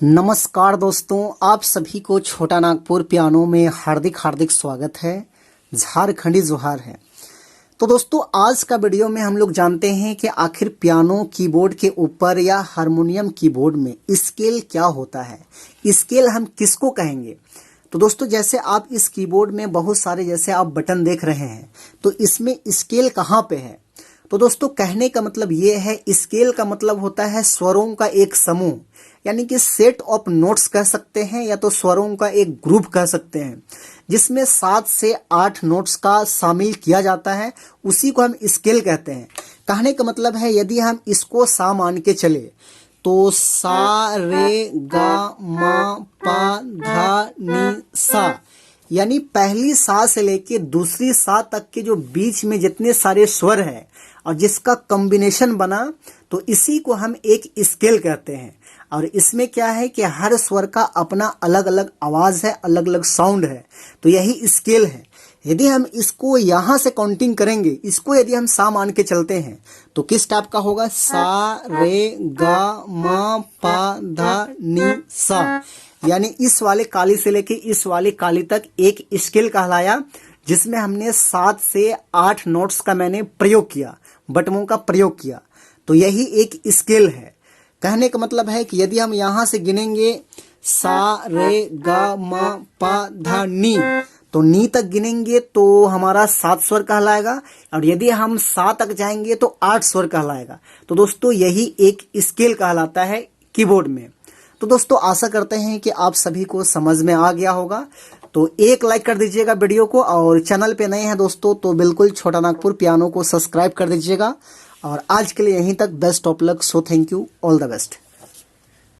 नमस्कार दोस्तों, आप सभी को छोटा नागपुर पियानो में हार्दिक हार्दिक स्वागत है। झारखंडी जोहार है। तो दोस्तों, आज का वीडियो में हम लोग जानते हैं कि आखिर पियानो कीबोर्ड के ऊपर या हारमोनियम कीबोर्ड में स्केल क्या होता है, स्केल हम किसको कहेंगे। तो दोस्तों, जैसे आप इस कीबोर्ड में बहुत सारे जैसे आप बटन देख रहे हैं, तो इसमें स्केल कहाँ पे है। तो दोस्तों, कहने का मतलब ये है, स्केल का मतलब होता है स्वरों का एक समूह, यानी कि सेट ऑफ नोट्स कह सकते हैं या तो स्वरों का एक ग्रुप कह सकते हैं, जिसमें 7 से 8 नोट्स का शामिल किया जाता है। उसी को हम स्केल कहते हैं। कहने का मतलब है, यदि हम इसको सा मान के चले तो सा रे गा मा पा धा नी सा, यानी पहली सा से लेके दूसरी सा तक के जो बीच में जितने सारे स्वर हैं और जिसका कॉम्बिनेशन बना, तो इसी को हम एक स्केल कहते हैं। और इसमें क्या है कि हर स्वर का अपना अलग अलग आवाज है, अलग अलग साउंड है, तो यही स्केल है। यदि हम इसको यहां से काउंटिंग करेंगे, इसको यदि हम सा मान के चलते हैं, तो किस टाइप का होगा, सा रे गा मा पा धा नी सा, यानी इस वाले काली से लेके इस वाले काली तक एक स्केल कहलाया, जिसमें हमने 7 से 8 नोट्स का मैंने प्रयोग किया, बटनों का प्रयोग किया। तो यही एक स्केल है। कहने का मतलब है कि यदि हम यहां से गिनेंगे सा रे गा मा पा धा नी, तो नी तक गिनेंगे तो हमारा 7 स्वर कहलाएगा, और यदि हम सा तक जाएंगे तो 8 स्वर कहलाएगा। तो दोस्तों, यही एक स्केल कहलाता है कीबोर्ड में। तो दोस्तों, आशा करते हैं कि आप सभी को समझ में आ गया होगा। तो एक लाइक कर दीजिएगा वीडियो को, और चैनल पे नए हैं दोस्तों तो बिल्कुल छोटा नागपुर पियानो को सब्सक्राइब कर दीजिएगा। और आज के लिए यहीं तक। Best of luck. So thank you, all the best.